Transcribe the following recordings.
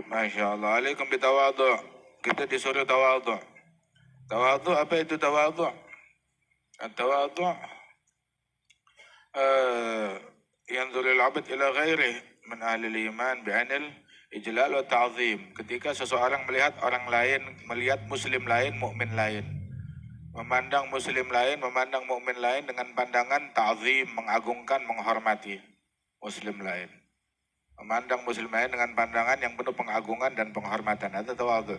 Masya Allah. Alaikum bitawadhu. Kita disuruh tawadhu. Tawadhu, apa itu tawadhu? Tawadhu yanzurul abad ila ghairih min ahli iman bi'anil ijlal wa ta'zim. Ketika seseorang melihat orang lain, melihat muslim lain, mukmin lain, memandang muslim lain, memandang mukmin lain dengan pandangan ta'zim, mengagungkan, menghormati muslim lain. Memandang muslim lain dengan pandangan yang penuh pengagungan dan penghormatan. Itu tawadhu.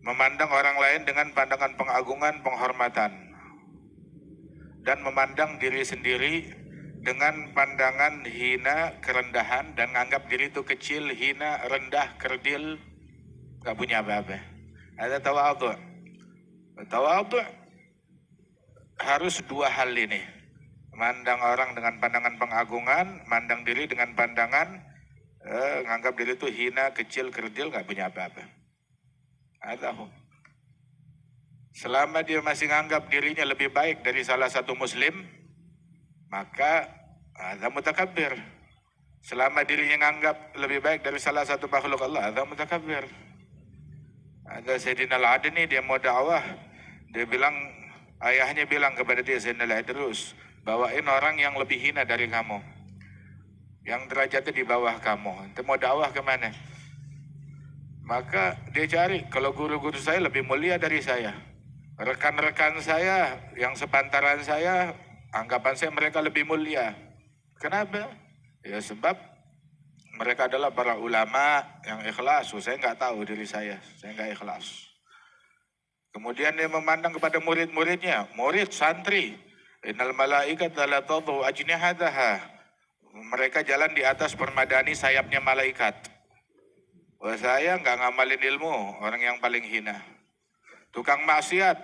Memandang orang lain dengan pandangan pengagungan, penghormatan. Dan memandang diri sendiri dengan pandangan hina, kerendahan, dan menganggap diri itu kecil, hina, rendah, kerdil, gak punya apa-apa. Ada tawadhu. Tawadhu harus dua hal ini. Memandang orang dengan pandangan pengagungan, memandang diri dengan pandangan menganggap diri itu hina, kecil, kerdil, gak punya apa-apa. Selama dia masih menganggap dirinya lebih baik dari salah satu muslim, maka ada mutakabbir. Selama dirinya menganggap lebih baik dari salah satu makhluk Allah, ada mutakabbir. Ada Sayyidina Al-Adni, dia mau dakwah, dia bilang, ayahnya bilang kepada dia, Sayyidina Al-Idrus, bawain orang yang lebih hina dari kamu, yang derajatnya di bawah kamu. Ente mau dakwah kemana? Maka dia cari, kalau guru-guru saya lebih mulia dari saya, rekan-rekan saya yang sepantaran saya, anggapan saya mereka lebih mulia. Kenapa? Ya sebab mereka adalah para ulama yang ikhlas. Saya nggak tahu diri saya nggak ikhlas. Kemudian dia memandang kepada murid-muridnya, murid santri, innal malaikata la tadhu ajnihataha. Mereka jalan di atas permadani sayapnya malaikat. Wah, saya nggak ngamalin ilmu, orang yang paling hina. Tukang maksiat,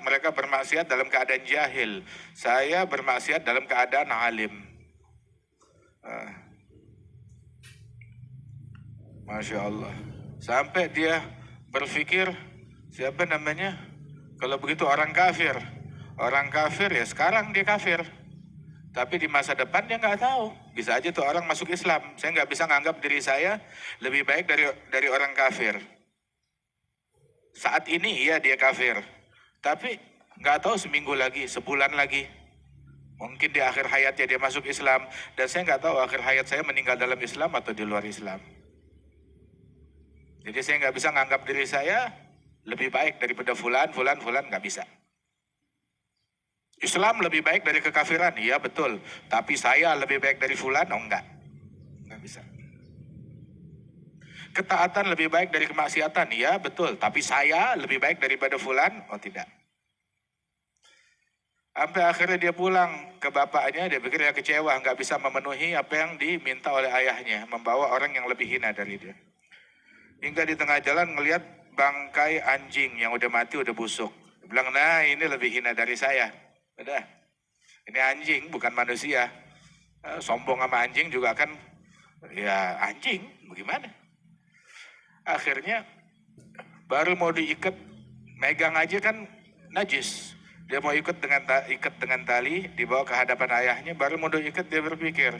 mereka bermaksiat dalam keadaan jahil. Saya bermaksiat dalam keadaan alim. Masya Allah. Sampai dia berpikir, siapa namanya? Kalau begitu orang kafir. Orang kafir ya sekarang dia kafir. Tapi di masa depan dia nggak tahu. Bisa aja tuh orang masuk Islam. Saya nggak bisa nganggap diri saya lebih baik dari orang kafir. Saat ini iya dia kafir. Tapi nggak tahu seminggu lagi, sebulan lagi. Mungkin di akhir hayatnya dia masuk Islam. Dan saya nggak tahu akhir hayat saya meninggal dalam Islam atau di luar Islam. Jadi saya nggak bisa nganggap diri saya lebih baik daripada fulan nggak bisa. Islam lebih baik dari kekafiran, iya betul. Tapi saya lebih baik dari fulan, oh enggak bisa. Ketaatan lebih baik dari kemaksiatan, iya betul. Tapi saya lebih baik daripada fulan, oh tidak. Sampai akhirnya dia pulang ke bapaknya, dia pikir dia kecewa, nggak bisa memenuhi apa yang diminta oleh ayahnya, membawa orang yang lebih hina dari dia. Hingga di tengah jalan ngelihat bangkai anjing yang udah mati, udah busuk. Dia bilang, nah ini lebih hina dari saya. Udah, ini anjing bukan manusia. Sombong sama anjing juga kan, ya anjing, bagaimana? Akhirnya baru mau diikat, megang aja kan najis. Dia mau ikat dengan tali, dibawa ke hadapan ayahnya, baru mau diikat dia berpikir,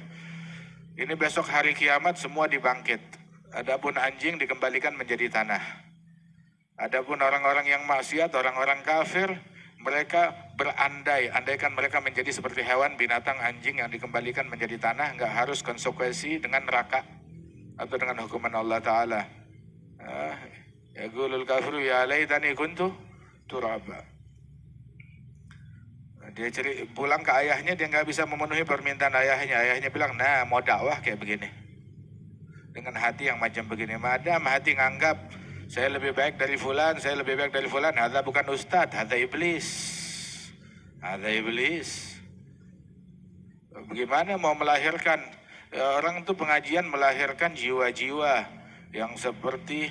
ini besok hari kiamat semua dibangkit. Adapun anjing dikembalikan menjadi tanah. Adapun orang-orang yang maksiat, orang-orang kafir, mereka andaikan mereka menjadi seperti hewan, binatang, anjing yang dikembalikan menjadi tanah, nggak harus konsekuensi dengan neraka atau dengan hukuman Allah Ta'ala. Yaqulul kafiru ya laitani kuntu turaba. Dia pulang ke ayahnya, dia nggak bisa memenuhi permintaan ayahnya. Ayahnya bilang, nah mau dakwah kayak begini. Dengan hati yang macam begini. Madam hati nganggap saya lebih baik dari fulan, ada bukan ustadz, ada iblis. Ada iblis. Bagaimana mau melahirkan? Orang itu pengajian melahirkan jiwa-jiwa yang seperti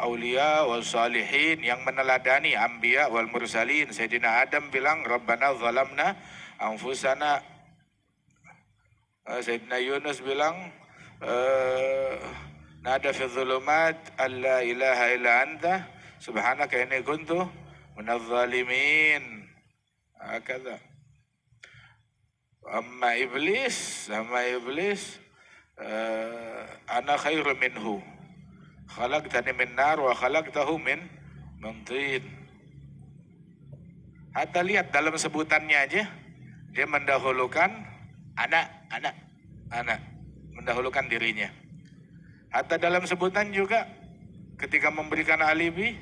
aulia wal salihin, yang meneladani anbiya wal mursalin. Sayyidina Adam bilang, Rabbana zalamna anfusana. Sayyidina Yunus bilang, nada fi dhulumat alla ilaha illa anta subhanaka inni kuntu minadh zalimin. Hakadha. Sama iblis, ana khairu minhu. Khalaqtani min nar wa khalaqtahu min tin. Hatta lihat dalam sebutannya aja, dia mendahulukan anak, mendahulukan dirinya. Hatta dalam sebutan juga, ketika memberikan alibi,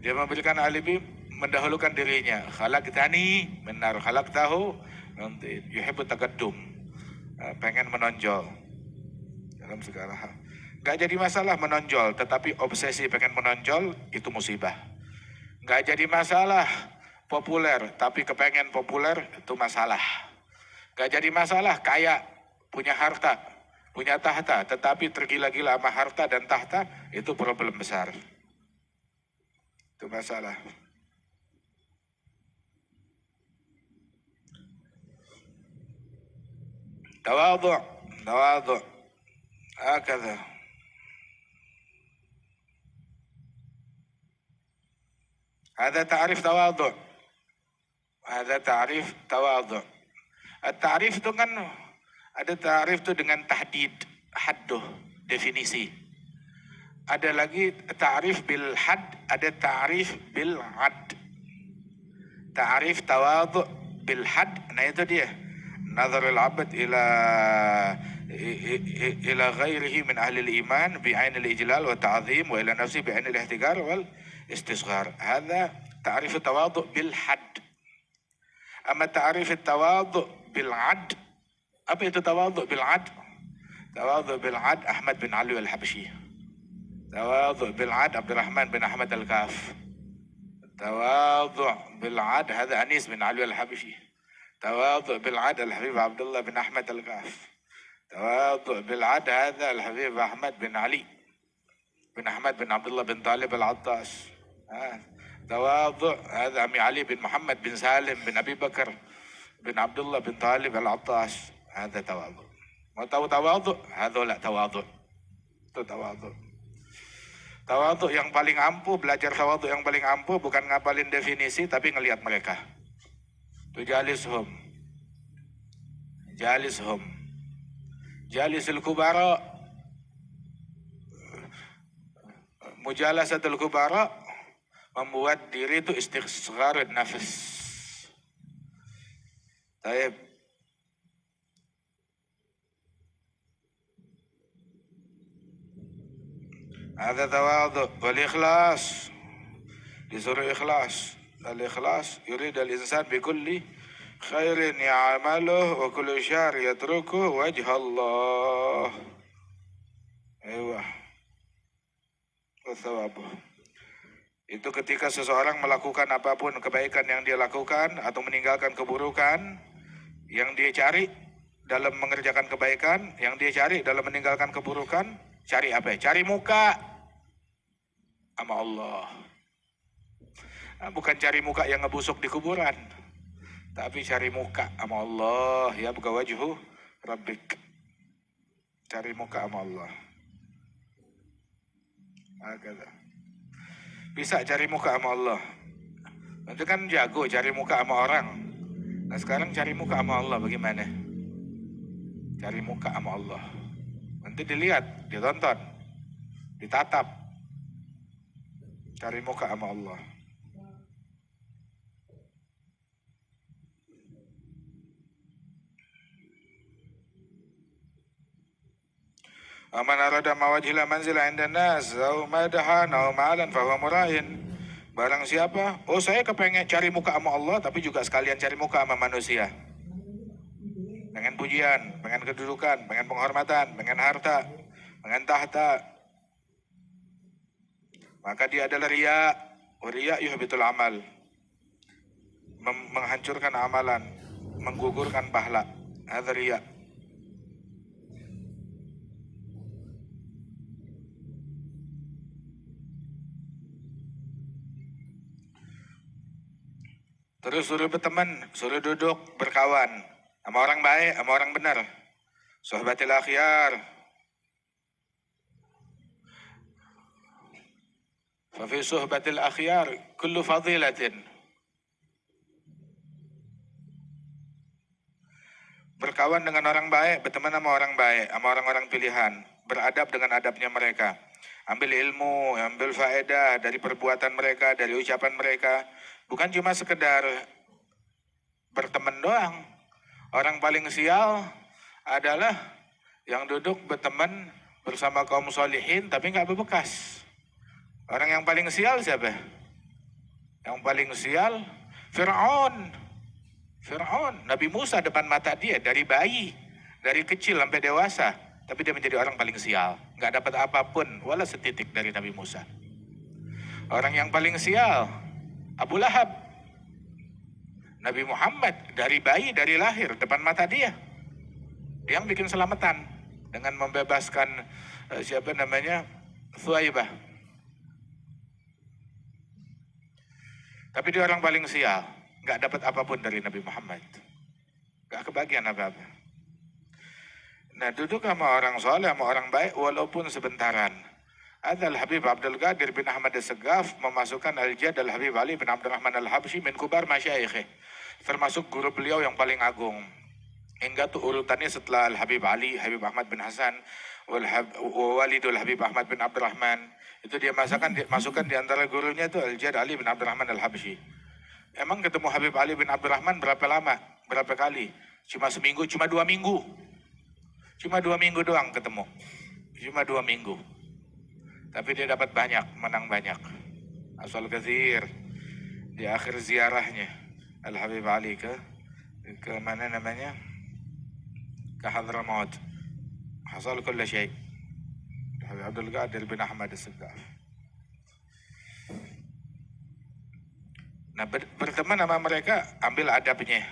dia memberikan alibi mendahulukan dirinya. Khalaqtani min nar, khalaqtahu min tin. Yuhibbu taqaddum, pengen menonjol dalam segala hal. Gak jadi masalah menonjol, tetapi obsesi pengen menonjol itu musibah. Gak jadi masalah populer, tapi kepengen populer itu masalah. Gak jadi masalah kaya, punya harta, punya tahta, tetapi tergila-gila sama harta dan tahta, itu problem besar. Itu masalah. Tawadhu', hakadha. Hadha ta'rif tawadhu'. Ada ta'rif tawadhu'. At-ta'rif itu kan ada ta'rif itu dengan tahdid, hadduh, definisi. Ada lagi ta'rif bil had, ada ta'rif bil ad. Ta'rif tawadhu' bil had, nah itu dia. Nazarul abad ila ghairihi min ahli al-iman bi'ain al-ijlal wa ta'zim wa ila nafsi bi'ain al-ihtigar wal istisghar. Hadha ta'rif tawadhu' bil had. Amma ta'rif tawadhu' bil ad, apa itu tawadhu' bil ad? Tawadhu' bil ad Ahmad bin Ali al-Habsyi. Tawadhu' bil ad Abdurrahman bin Ahmad al-Kaf. Tawadhu' bil ad hadha Anis bin Ali al-Habsyi. Tawadhu' bil ad al-Habib Abdullah bin Ahmad al-Kaf. Tawadhu' bil ad hadha al-Habib Ahmad bin Ali bin Ahmad bin Abdullah bin Talib al-Attas. Tawadhu' hadha Ami Ali bin Muhammad bin Salim bin Abi Bakar bin Abdullah bin Talib al-Attas. Hadha tawadhu'. Mau tahu tawadhu'? Hadha tawadhu'. Itu tawadhu'. Tawadhu' yang paling ampuh, belajar tawadhu' yang paling ampuh bukan ngapalin definisi tapi ngelihat mereka. Tujalishum. Jalisul kubara. Mujalasatul kubara membuat diri itu istisghar nafas. Taib. Ada tawadhu wal ikhlas. Disuruh ikhlas. Al-ikhlas yurid al-insan bi kulli khairin ya'maluhu wa kulli syarr yatruku wajh Allah. Ewa. Wa thawabuh. Itu ketika seseorang melakukan apapun kebaikan yang dia lakukan atau meninggalkan keburukan, yang dia cari dalam mengerjakan kebaikan, yang dia cari dalam meninggalkan keburukan, cari apa? Cari muka sama Allah. Nah, bukan cari muka yang ngebusuk di kuburan, tapi cari muka sama Allah. Ya buka wajhu rabbik. Cari muka sama Allah. Agak. Bisa cari muka sama Allah. Nanti kan jago cari muka sama orang. Nah sekarang cari muka sama Allah bagaimana? Cari muka sama Allah. Nanti dilihat, ditonton, ditatap. Cari muka sama Allah. Aman arada mawajhila manzila inda nas au madahan au ma'alan fahuwa murahin. Barang siapa, oh saya kepengen cari muka sama Allah tapi juga sekalian cari muka sama manusia. Pengen pujian, pengen kedudukan, pengen penghormatan, pengen harta, pengen tahta. Maka dia adalah riya. Riya yuhbitul amal. Menghancurkan amalan, menggugurkan pahala. Hadza riya. Terus suruh berteman, suruh duduk, berkawan. Sama orang baik, sama orang benar. Sohbatil akhyar. Fafi sohbatil akhyar, kullu fadilatin. Berkawan dengan orang baik, berteman sama orang baik, sama orang-orang pilihan. Beradab dengan adabnya mereka. Ambil ilmu, ambil faedah dari perbuatan mereka, dari ucapan mereka. Bukan cuma sekedar berteman doang. Orang paling sial adalah yang duduk berteman bersama kaum solihin tapi nggak berbekas. Orang yang paling sial siapa? Yang paling sial Fir'aun. Nabi Musa depan mata dia dari bayi, dari kecil sampai dewasa, tapi dia menjadi orang paling sial, nggak dapat apapun wala setitik dari Nabi Musa. Orang yang paling sial Abu Lahab. Nabi Muhammad dari bayi, dari lahir depan mata dia, dia yang bikin selamatan dengan membebaskan siapa namanya, Thuaibah. Tapi dia orang paling sial, nggak dapat apapun dari Nabi Muhammad, nggak kebagian apa-apa. Nah, duduk sama orang soleh, sama orang baik, walaupun sebentaran. Ada Al-Habib Abdul Qadir bin Ahmad As-Saggaf memasukkan Al-Jad Al-Habib Ali bin Abdurrahman Al-Habsyi min kubar masyayikhih, termasuk guru beliau yang paling agung. Hingga tuh urutannya setelah Al-Habib Ali, Habib Ahmad bin Hasan, Walidul Habib Ahmad bin Abdurrahman, itu dia masukkan di antara gurunya itu Al-Jad Ali bin Abdurrahman Al-Habsyi. Emang ketemu Habib Ali bin Abdurrahman berapa lama? Berapa kali? Cuma seminggu, cuma 2 minggu. Cuma 2 minggu doang ketemu. Cuma 2 minggu. Tapi dia dapat banyak, menang banyak. Asal kathir. Di akhir ziarahnya Al-Habib Ali ke mana namanya? Ke Hadramaut. Hasal kulla syai'. Habib Abdul Qadir bin Ahmad As-Saggaf. Nah, berteman sama mereka, ambil adabnya,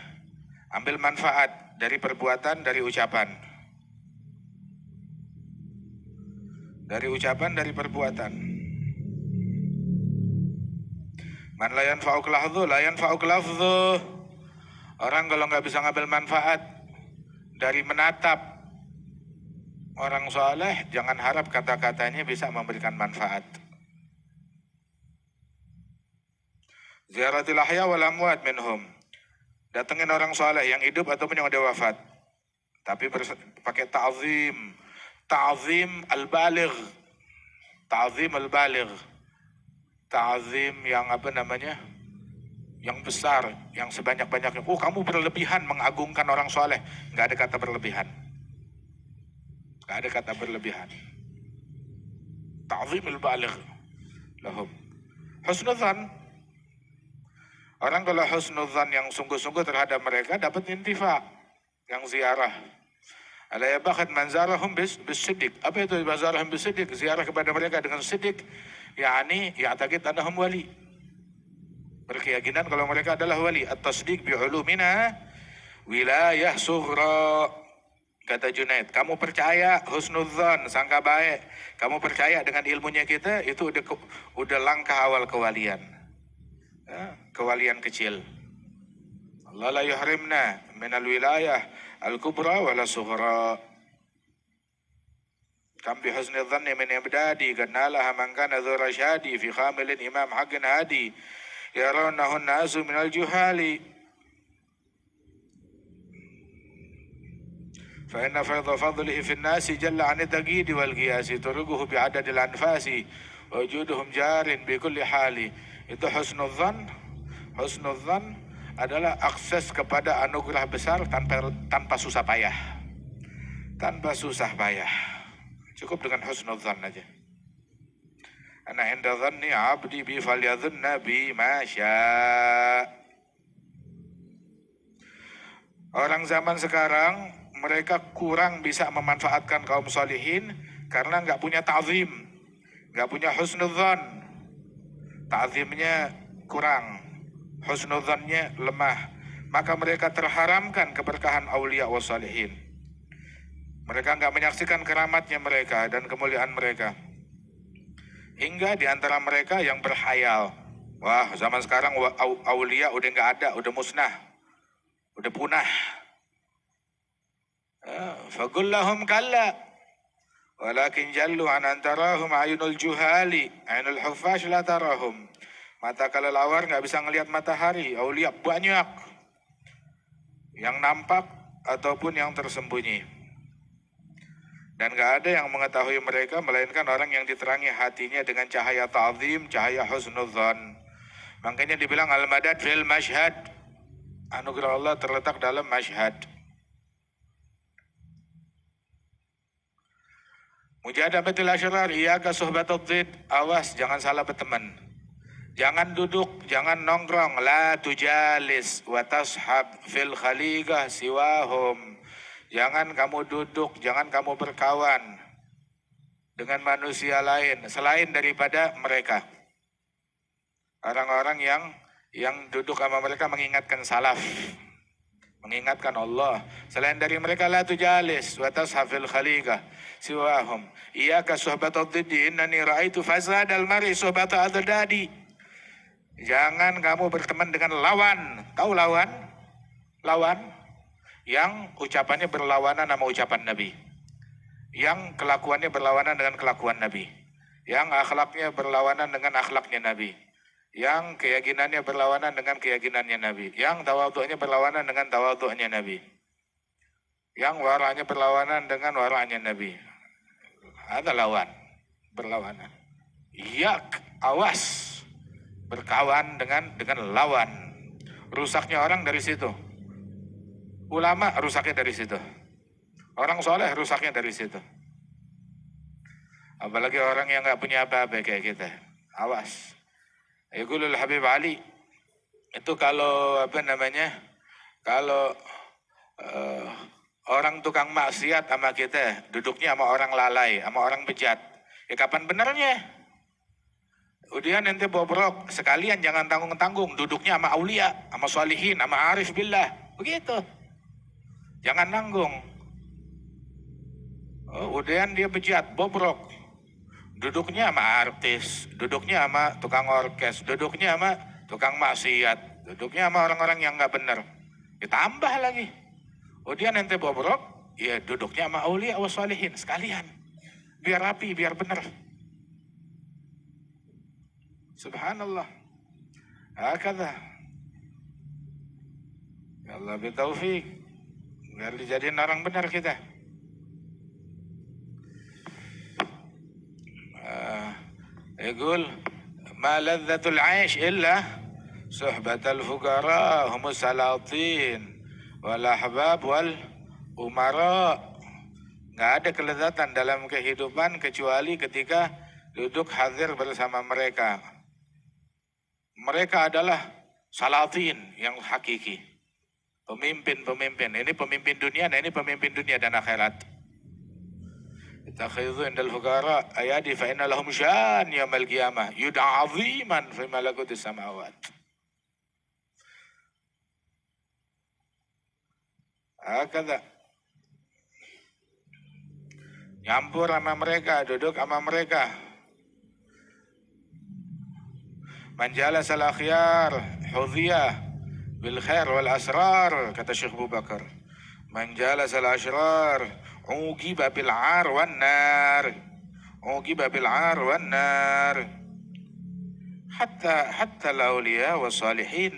ambil manfaat dari perbuatan, dari ucapan. Dari ucapan, dari perbuatan. Man la yanfa'uk lahdhu, la yanfa'uk lafdhu. Orang kalau nggak bisa ngambil manfaat dari menatap orang soleh, jangan harap kata-katanya bisa memberikan manfaat. Ziaratil ahya wal amwat minhum. Datengin orang soleh yang hidup ataupun yang udah wafat. Tapi pakai ta'zim. Ta'zim al-baligh. Ta'zim al-baligh. Ta'zim yang apa namanya? Yang besar, yang sebanyak-banyaknya. Oh, kamu berlebihan mengagungkan orang soleh. Nggak ada kata berlebihan. Nggak ada kata berlebihan. Ta'zim al-baligh lahum. Husnudzan. Orang kalau husnudzan yang sungguh-sungguh terhadap mereka dapat intifa. Yang ziarah. Ala ya bakat manzarahum bis-siddiq. Apa itu manzarahum bis-siddiq? Ziarah kepada mereka dengan siddiq. Yani ya'taqid annahum wali. Berkeyakinan kalau mereka adalah wali. At-tasdiq bi'ulumina wilayah sughra. Kata Junaid, kamu percaya husnudzan, sangka baik. Kamu percaya dengan ilmunya kita, itu udah langkah awal kewalian. Ya, kewalian kecil. Allah la yuhrimna minal wilayah al-kubra wala sughra. Kam bi husni dhanni min ibdadi qad nalaha man kana dhu rashadi fi khamilin imam haqqin hadi yarawnahu an-nasu minal juhali. Fa inna fayda fadlihi fi an-nasi jalla 'an at-taqid wal qiyas turguhu bi 'adad al-anfas wa wujuduhum jarin bi kulli hali. Itu husnudzan. Husnudzan adalah akses kepada anugerah besar tanpa susah payah. Tanpa susah payah. Cukup dengan husnudzan aja. Ana inda dhanni 'abdi bi falyadhunna bi ma syaa. Orang zaman sekarang mereka kurang bisa memanfaatkan kaum solihin karena nggak punya ta'zim, nggak punya husnudzan. Ta'zimnya kurang, husnudzannya lemah. Maka mereka terharamkan keberkahan aulia wa salihin. Mereka nggak menyaksikan keramatnya mereka dan kemuliaan mereka. Hingga di antara mereka yang berhayal, wah zaman sekarang aulia udah nggak ada, udah musnah, udah punah. Faqul lahum kalla walakin jallu an antarahum ayunul juhali ainul hufash la tarahum. Mata kelelawar nggak bisa ngelihat matahari. Aulia banyak yang nampak ataupun yang tersembunyi. Dan gak ada yang mengetahui mereka melainkan orang yang diterangi hatinya dengan cahaya ta'zim, cahaya husnudzan. Makanya dibilang al-madad fil mashhad. Anugerah Allah terletak dalam mashhad. Mujadabatil asyrar, iyaka suhbatud dhid. Awas, jangan salah berteman. Jangan duduk, jangan nongkrong. La tujalis wa tashab fil khaliqah siwahum. Jangan kamu duduk, jangan kamu berkawan dengan manusia lain selain daripada mereka. Orang-orang yang duduk sama mereka mengingatkan salaf, mengingatkan Allah. Selain dari mereka, la tujalis wa tashab fil khaliqah siwahum. Iyaka suhbatud dhid innani ra'aitu fasadal mar'i suhbata adadadi. Jangan kamu berteman dengan lawan. Tahu lawan? Lawan yang ucapannya berlawanan sama ucapan Nabi, yang kelakuannya berlawanan dengan kelakuan Nabi, yang akhlaknya berlawanan dengan akhlaknya Nabi, yang keyakinannya berlawanan dengan keyakinannya Nabi, yang tawadhu'nya berlawanan dengan tawadhu'nya Nabi, yang wara'nya berlawanan dengan wara'nya Nabi. Ada lawan, berlawanan. Yak, awas berkawan dengan lawan. Rusaknya orang dari situ. Ulama rusaknya dari situ. Orang soleh rusaknya dari situ. Apalagi orang yang nggak punya apa-apa kayak kita. Awas. Yaqulul Habib Ali, itu kalau kalau orang tukang maksiat sama kita, duduknya sama orang lalai, sama orang bejat. Ya kapan benernya? Udah nanti bobrok, sekalian jangan tanggung-tanggung, duduknya sama aulia, sama sholihin, sama arif billah. Begitu. Jangan nanggung. Udahan dia bejat, bobrok. Duduknya sama artis, duduknya sama tukang orkes, duduknya sama tukang maksiat, duduknya sama orang-orang yang nggak benar. Ditambah lagi. Udahan nanti bobrok, ya duduknya sama aulia wa sholihin sekalian. Biar rapi, biar benar. Subhanallah. Hakadha. Ya Allah bitaufiq. Biar dijadiin orang benar kita. Yaqul ma ladzatul 'aish illa suhbatal fuqara humus salatin wal ahbab wal umara. Nggak ada kelezatan dalam kehidupan kecuali ketika duduk hadir bersama mereka. Mereka adalah salatin yang hakiki. Pemimpin-pemimpin. Ini pemimpin dunia, nah ini pemimpin dunia dan akhirat. Ittakhidhu indal fuqara ayadi fa inna lahum syan yaumil qiyamah yud'a 'aziman fi malakutis samawat. Hakadha. Nyampur sama mereka, duduk sama mereka. Man jalasal akhyar hudhiyah bil khair wal asrar, kata Syekh Abu Bakar. Man jalasal ashrar uqiba bil 'ar wan nar. Uqiba bil 'ar wan nar. Hatta al-awliya was salihin.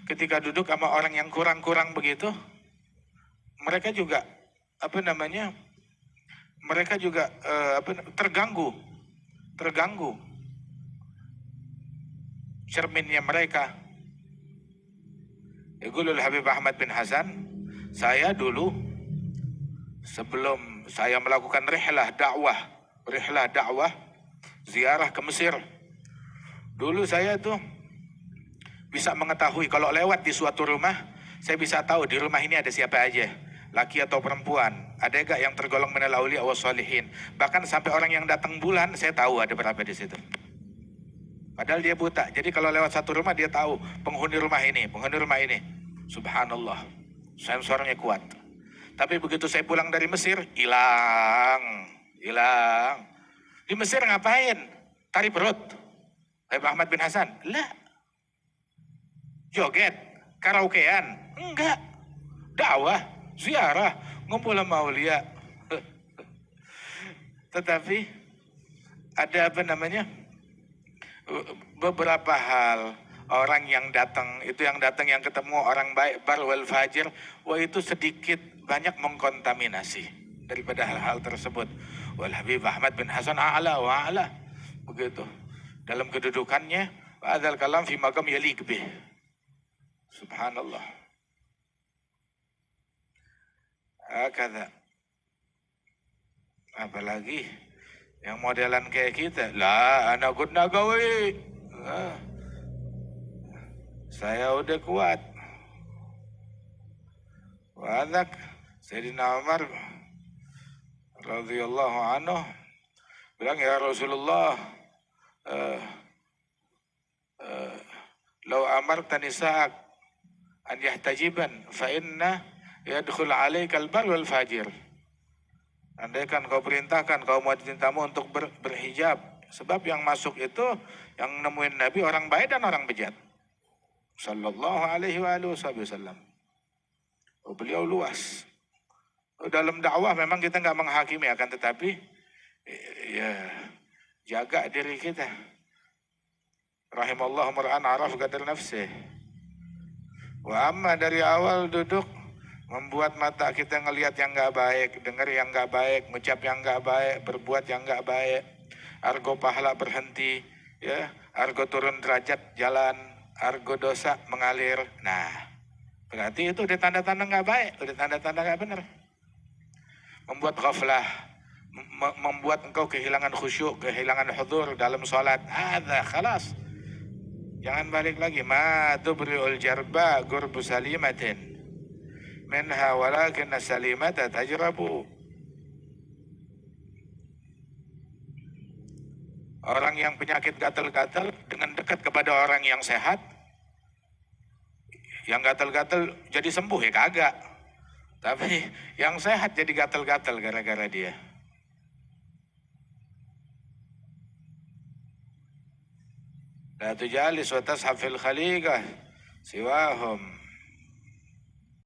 Ketika duduk sama orang yang kurang-kurang begitu, mereka juga mereka juga terganggu cerminnya mereka. Yaqulul Habib Ahmad bin Hasan, saya dulu sebelum saya melakukan rihlah dakwah ziarah ke Mesir, dulu saya tuh bisa mengetahui kalau lewat di suatu rumah, saya bisa tahu di rumah ini ada siapa aja, laki atau perempuan, ada gak yang tergolong minal auliya wa sholihin. Bahkan sampai orang yang datang bulan saya tahu ada berapa di situ. Padahal dia buta. Jadi kalau lewat satu rumah dia tahu penghuni rumah ini. Subhanallah. Sensornya kuat. Tapi begitu saya pulang dari Mesir, hilang. Di Mesir ngapain? Tari perut. Habib Ahmad bin Hasan? Lah. Joget, karaokean? Enggak. Dakwah, ziarah, ngumpul sama aulia. Tetapi ada beberapa hal. Orang yang datang yang ketemu orang baik bar wal fajir, wah itu sedikit banyak mengkontaminasi daripada hal-hal tersebut. Wal Habib Ahmad bin Hasan a'la wa a'la. Begitu. Dalam kedudukannya, hadzal kalam fi maqam yaliq bih. Subhanallah. Hakadha. Apalagi yang modelan kayak kita, lah anak guna gawe. Saya udah kuat. Wadak Sayyidina Umar radhiyallahu anhu bilang, ya Rasulullah, lau amartani sa'ak an yahtajiban fa inna yadkhul alaika al-bar wal fajir. Andaikan kau perintahkan kaum wanitamu untuk berhijab, sebab yang masuk itu yang nemuin Nabi orang baik dan orang bejat. Sallallahu alaihi wasallam. Beliau luas. Dalam dakwah memang kita nggak menghakimi, akan tetapi ya jaga diri kita. Rahimallahu mar'an araf qadar nafsih. Wa amma dari awal duduk membuat mata kita ngelihat yang nggak baik, dengar yang nggak baik, ngucap yang nggak baik, berbuat yang nggak baik. Argo pahala berhenti, ya, argo turun derajat jalan, argo dosa mengalir. Nah, berarti itu udah tanda-tanda nggak baik, udah tanda-tanda nggak benar. Membuat ghaflah, membuat engkau kehilangan khusyuk, kehilangan hudur dalam sholat. Ada, khalas. Jangan balik lagi. Ma tubri'ul jarba gurbu salimatin. Minha walakin salimata tajrabu. Orang yang penyakit gatal-gatal dengan dekat kepada orang yang sehat, yang gatal-gatal jadi sembuh ya kagak. Tapi yang sehat jadi gatal-gatal gara-gara dia. La tujalis wa tashab fil khaliqah siwahum.